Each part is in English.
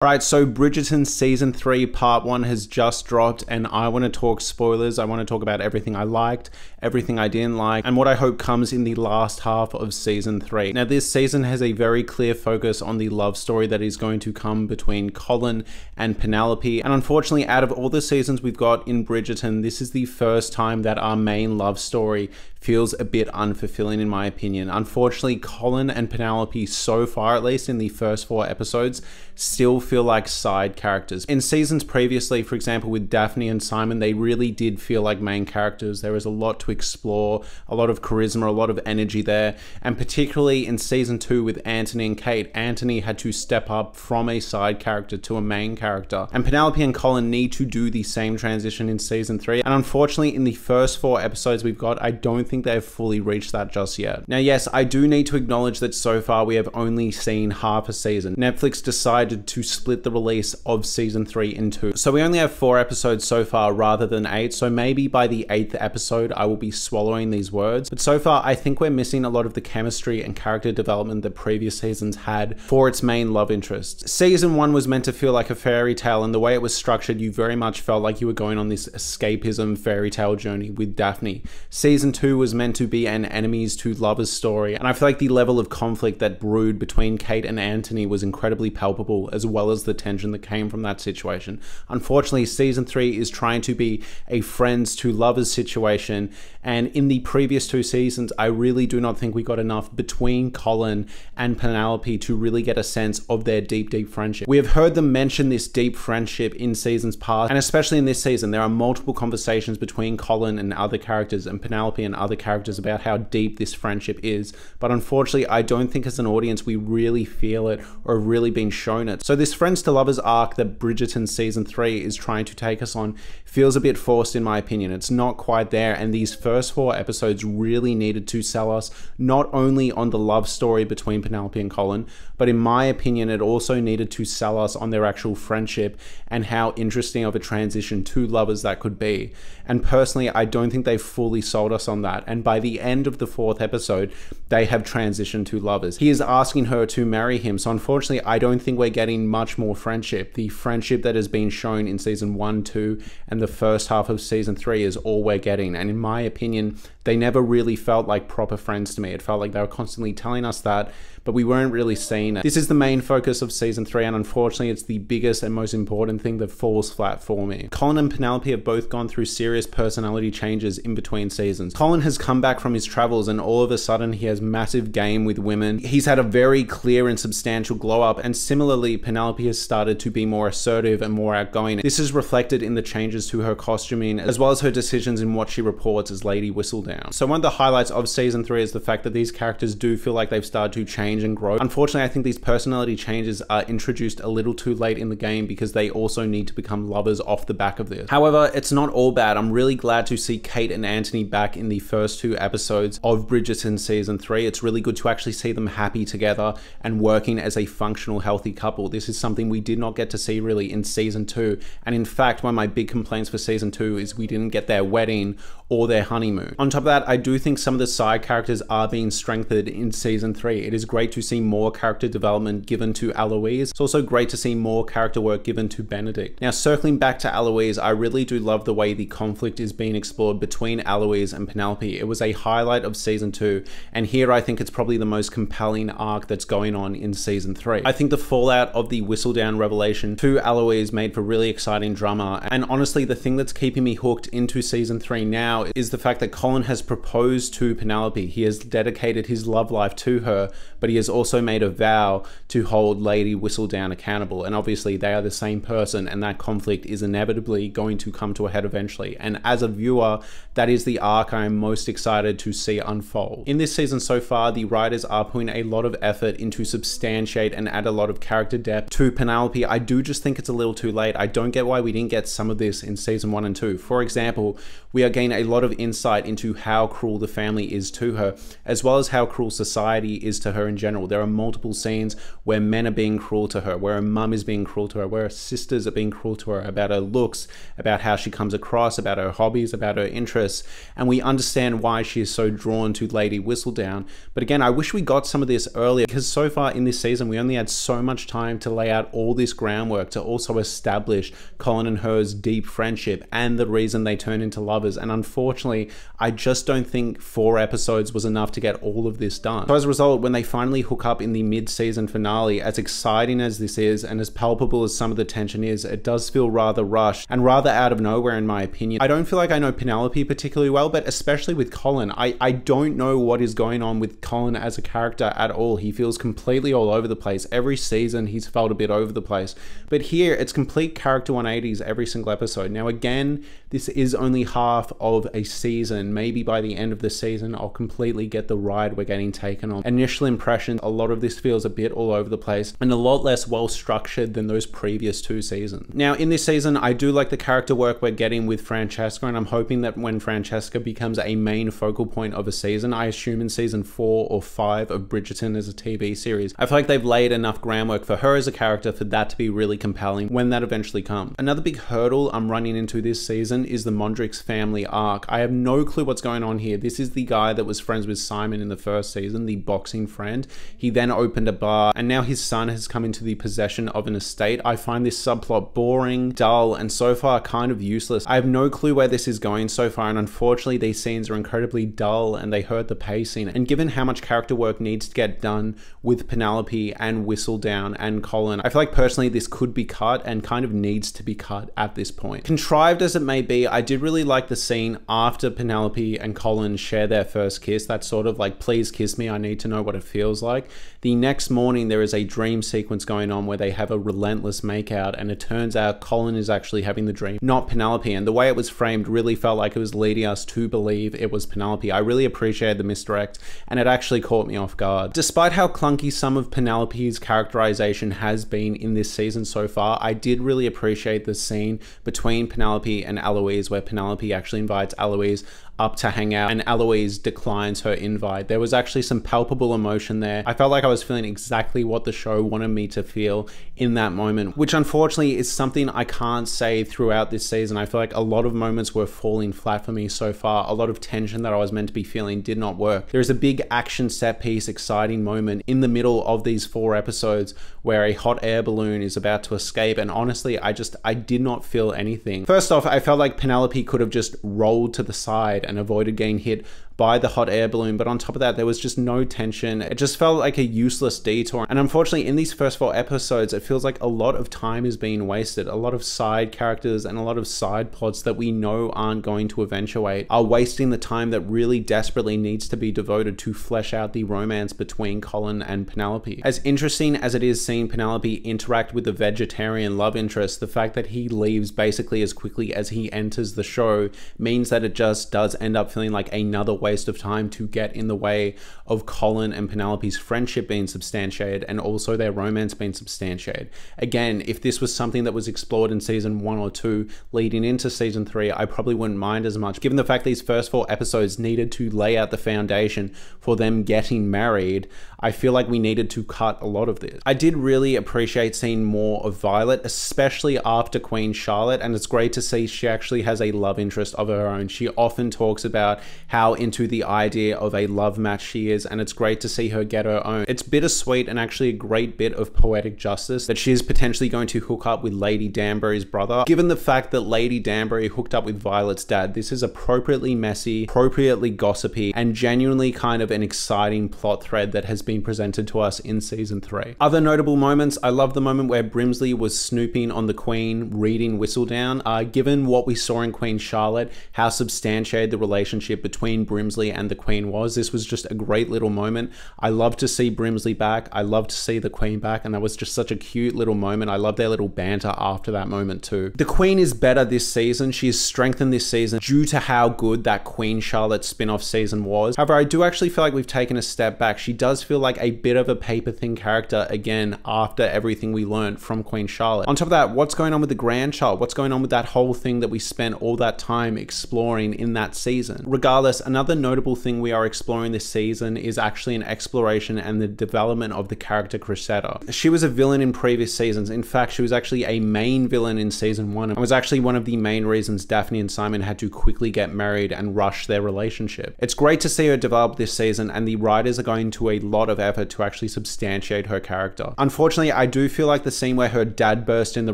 Alright, so Bridgerton Season 3 Part 1 has just dropped, and I want to talk spoilers. I want to talk about everything I liked, everything I didn't like, and what I hope comes in the last half of Season 3. Now, this season has a very clear focus on the love story that is going to come between Colin and Penelope, and unfortunately, out of all the seasons we've got in Bridgerton, this is the first time that our main love story feels a bit unfulfilling in my opinion. Unfortunately, Colin and Penelope, so far at least in the first 4 episodes, still feel like side characters. In seasons previously, for example with Daphne and Simon, they really did feel like main characters. There was a lot to explore, a lot of charisma, a lot of energy there, and particularly in season 2 with Anthony and Kate, Anthony had to step up from a side character to a main character, and Penelope and Colin need to do the same transition in season 3, and unfortunately in the first 4 episodes we've got, I don't think they've fully reached that just yet. Now yes, I do need to acknowledge that so far we have only seen half a season. Netflix decided to split the release of season 3 in 2. So we only have 4 episodes so far rather than 8, so maybe by the 8th episode I will be swallowing these words. But so far I think we're missing a lot of the chemistry and character development that previous seasons had for its main love interest. Season 1 was meant to feel like a fairy tale, and the way it was structured, you very much felt like you were going on this escapism fairy tale journey with Daphne. Season 2 was meant to be an enemies to lovers story, and I feel like the level of conflict that brewed between Kate and Anthony was incredibly palpable, as well as the tension that came from that situation. Unfortunately, season 3 is trying to be a friends to lovers situation, and in the previous 2 seasons I really do not think we got enough between Colin and Penelope to really get a sense of their deep friendship. We have heard them mention this deep friendship in seasons past, and especially in this season there are multiple conversations between Colin and other characters and Penelope and other characters about how deep this friendship is, but unfortunately I don't think as an audience we really feel it or have really been shown it. So this friends to lovers arc that Bridgerton season 3 is trying to take us on feels a bit forced in my opinion. It's not quite there, and these first 4 episodes really needed to sell us not only on the love story between Penelope and Colin, but in my opinion it also needed to sell us on their actual friendship and how interesting of a transition to lovers that could be. And personally I don't think they fully sold us on that, and by the end of the 4th episode they have transitioned to lovers. He is asking her to marry him, so unfortunately I don't think we're getting much more friendship. The friendship that has been shown in season 1, 2 and the first half of season 3 is all we're getting, and in my opinion they never really felt like proper friends to me. It felt like they were constantly telling us that, but we weren't really seeing it. This is the main focus of season 3, and unfortunately it's the biggest and most important thing that falls flat for me. Colin and Penelope have both gone through serious personality changes in between seasons. Colin has come back from his travels and all of a sudden he has massive game with women. He's had a very clear and substantial glow up, and similarly Penelope has started to be more assertive and more outgoing. This is reflected in the changes to her costuming as well as her decisions in what she reports as Lady Whistledown. So one of the highlights of season 3 is the fact that these characters do feel like they've started to change and grow. Unfortunately, I think these personality changes are introduced a little too late in the game because they also need to become lovers off the back of this. However, it's not all bad. I'm really glad to see Kate and Anthony back in the first 2 episodes of Bridgerton season 3. It's really good to actually see them happy together and working as a functional, healthy couple. This is something we did not get to see really in season 2, and in fact one of my big complaints for season 2 is we didn't get their wedding or their honeymoon. On top of that, I do think some of the side characters are being strengthened in season 3. It is great to see more character development given to Eloise. It's also great to see more character work given to Benedict. Now circling back to Eloise, I really do love the way the conflict is being explored between Eloise and Penelope. It was a highlight of season 2, and here I think it's probably the most compelling arc that's going on in season 3. I think the fallout of the Whistledown revelation to Eloise made for really exciting drama, and honestly the thing that's keeping me hooked into season 3 now is the fact that Colin has proposed to Penelope. He has dedicated his love life to her, but he has also made a vow to hold Lady Whistledown accountable, and obviously they are the same person, and that conflict is inevitably going to come to a head eventually, and as a viewer that is the arc I am most excited to see unfold. In this season so far, the writers are putting a lot of effort into substantiate and add a lot of character depth to Penelope. I do just think it's a little too late. I don't get why we didn't get some of this in season 1 and 2. For example, we are gaining a lot of insight into how cruel the family is to her, as well as how cruel society is to her in general. There are multiple scenes where men are being cruel to her, where her mum is being cruel to her, where her sisters are being cruel to her, about her looks, about how she comes across, about her hobbies, about her interests, and we understand why she is so drawn to Lady Whistledown. But again, I wish we got some of this earlier, because so far in this season, we only had so much time to lay out all this groundwork to also establish Colin and her's deep friendship and the reason they turn into lovers. And unfortunately, I just don't think 4 episodes was enough to get all of this done. So as a result, when they finally hook up in the mid-season finale, as exciting as this is and as palpable as some of the tension is, it does feel rather rushed and rather out of nowhere in my opinion. I don't feel like I know Penelope particularly well, but especially with Colin, I don't know what is going on with Colin as a character at all. He feels completely all over the place. Every season he's felt a bit over the place, but here it's complete character 180s every single episode. Now again, this is only half of a season. Maybe by the end of the season I'll completely get the ride we're getting taken on. Initial impression, a lot of this feels a bit all over the place and a lot less well structured than those previous 2 seasons. Now in this season, I do like the character work we're getting with Franchesca, and I'm hoping that when Franchesca becomes a main focal point of a season, I assume in season 4 or 5 of Bridgerton as a TV series, I feel like they've laid enough groundwork for her as a character for that to be really compelling when that eventually comes. Another big hurdle I'm running into this season is the Mondrick's family arc. I have no clue what's going on here. This is the guy that was friends with Simon in the first season, the boxing friend. He then opened a bar and now his son has come into the possession of an estate. I find this subplot boring, dull, and so far kind of useless. I have no clue where this is going so far, and unfortunately these scenes are incredibly dull and they hurt the pacing. And given how much character work needs to get done with Penelope and Whistledown and Colin, I feel like personally this could be cut and kind of needs to be cut at this point. Contrived as it may be, I did really like the scene after Penelope and Colin share their first kiss. That's sort of like, please kiss me, I need to know what it feels like. The next morning there is a dream sequence going on where they have a relentless makeout, and it turns out Colin is actually having the dream, not Penelope, and the way it was framed really felt like it was leading us to believe it was Penelope. I really appreciated the misdirect, and it actually caught me off guard. Despite how clunky some of Penelope's characterization has been in this season so far, I did really appreciate the scene between Penelope and Eloise where Penelope actually invites Eloise up to hang out and Eloise declines her invite. There was actually some palpable emotion there. I felt like I was feeling exactly what the show wanted me to feel in that moment, which unfortunately is something I can't say throughout this season. I feel like a lot of moments were falling flat for me so far. A lot of tension that I was meant to be feeling did not work. There is a big action set piece, exciting moment in the middle of these 4 episodes where a hot air balloon is about to escape, and honestly, I did not feel anything. First off, I felt like Penelope could have just rolled to the side and avoided getting hit by the hot air balloon, but on top of that there was just no tension. It just felt like a useless detour, and unfortunately in these first 4 episodes it feels like a lot of time is being wasted. A lot of side characters and a lot of side plots that we know aren't going to eventuate are wasting the time that really desperately needs to be devoted to flesh out the romance between Colin and Penelope. As interesting as it is seeing Penelope interact with the vegetarian love interest, the fact that he leaves basically as quickly as he enters the show means that it just does end up feeling like another waste of time to get in the way of Colin and Penelope's friendship being substantiated and also their romance being substantiated. Again, if this was something that was explored in season 1 or 2 leading into season 3, I probably wouldn't mind as much. Given the fact these first 4 episodes needed to lay out the foundation for them getting married, I feel like we needed to cut a lot of this. I did really appreciate seeing more of Violet, especially after Queen Charlotte, and it's great to see she actually has a love interest of her own. She often talks about how into the idea of a love match she is, and it's great to see her get her own. It's bittersweet and actually a great bit of poetic justice that she is potentially going to hook up with Lady Danbury's brother. Given the fact that Lady Danbury hooked up with Violet's dad, this is appropriately messy, appropriately gossipy, and genuinely kind of an exciting plot thread that has been presented to us in season 3. Other notable moments, I love the moment where Brimsley was snooping on the Queen, reading Whistledown. Given what we saw in Queen Charlotte, how substantiated the relationship between Brimsley Brimsley and the Queen was. This was just a great little moment. I love to see Brimsley back. I love to see the Queen back, and that was just such a cute little moment. I love their little banter after that moment too. The Queen is better this season. She is strengthened this season due to how good that Queen Charlotte spin-off season was. However, I do actually feel like we've taken a step back. She does feel like a bit of a paper thin character again after everything we learned from Queen Charlotte. On top of that, what's going on with the grandchild? What's going on with that whole thing that we spent all that time exploring in that season? Regardless, another notable thing we are exploring this season is actually an exploration and the development of the character Cetta. She was a villain in previous seasons. In fact, she was actually a main villain in season 1 and was actually one of the main reasons Daphne and Simon had to quickly get married and rush their relationship. It's great to see her develop this season, and the writers are going to a lot of effort to actually substantiate her character. Unfortunately, I do feel like the scene where her dad burst in the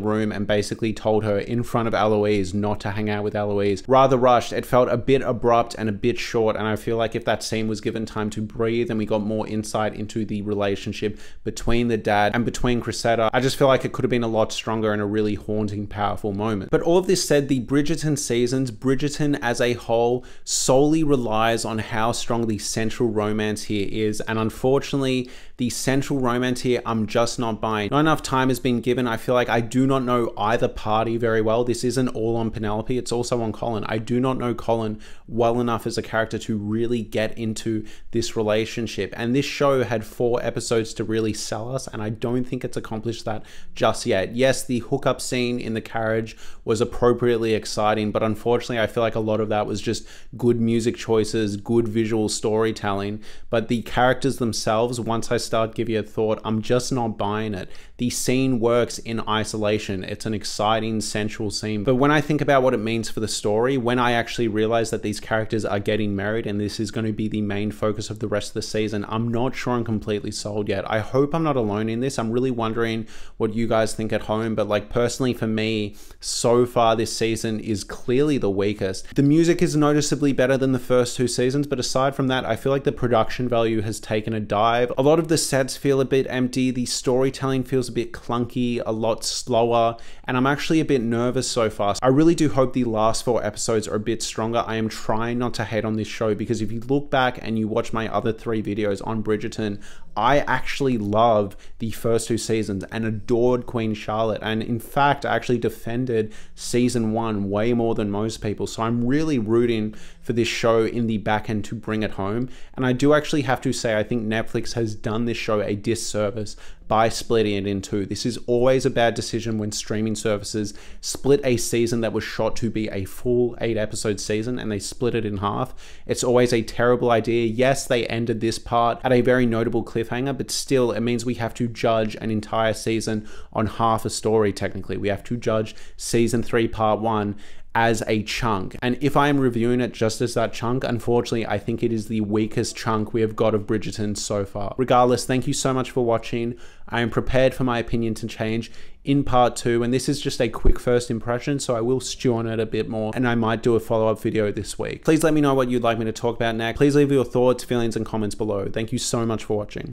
room and basically told her in front of Eloise not to hang out with Eloise, rather rushed. It felt a bit abrupt and a bit short, and I feel like if that scene was given time to breathe and we got more insight into the relationship between the dad and between Cetta, I just feel like it could have been a lot stronger and a really haunting, powerful moment. But all of this said, the Bridgerton seasons, Bridgerton as a whole, solely relies on how strong the central romance here is, and unfortunately, the central romance here, I'm just not buying. Not enough time has been given. I feel like I do not know either party very well. This isn't all on Penelope, it's also on Colin. I do not know Colin well enough as a character to really get into this relationship, and this show had 4 episodes to really sell us, and I don't think it's accomplished that just yet. Yes, the hookup scene in the carriage was appropriately exciting, but unfortunately I feel like a lot of that was just good music choices, good visual storytelling, but the characters themselves, once I start give you a thought, I'm just not buying it. The scene works in isolation. It's an exciting central scene, but when I think about what it means for the story, when I actually realize that these characters are getting married and this is going to be the main focus of the rest of the season, I'm not sure I'm completely sold yet. I hope I'm not alone in this. I'm really wondering what you guys think at home, but like personally for me, so far this season is clearly the weakest. The music is noticeably better than the first 2 seasons, but aside from that, I feel like the production value has taken a dive. A lot of the sets feel a bit empty, the storytelling feels a bit clunky, a lot slower, and I'm actually a bit nervous so far. I really do hope the last 4 episodes are a bit stronger. I am trying not to hate on this show, because if you look back and you watch my other 3 videos on Bridgerton, I actually love the first 2 seasons and adored Queen Charlotte, and in fact I actually defended season 1 way more than most people, so I'm really rooting for this show in the back end to bring it home. And I do actually have to say, I think Netflix has done this show a disservice by splitting it in 2. This is always a bad decision when streaming services split a season that was shot to be a full 8-episode season and they split it in half. It's always a terrible idea. Yes, they ended this part at a very notable cliffhanger, but still it means we have to judge an entire season on half a story technically. We have to judge season 3 part 1 as a chunk, and if I am reviewing it just as that chunk, unfortunately I think it is the weakest chunk we have got of Bridgerton so far. Regardless, thank you so much for watching. I am prepared for my opinion to change in part 2, and this is just a quick first impression, so I will stew on it a bit more, and I might do a follow-up video this week. Please let me know what you'd like me to talk about next. Please leave your thoughts, feelings, and comments below. Thank you so much for watching.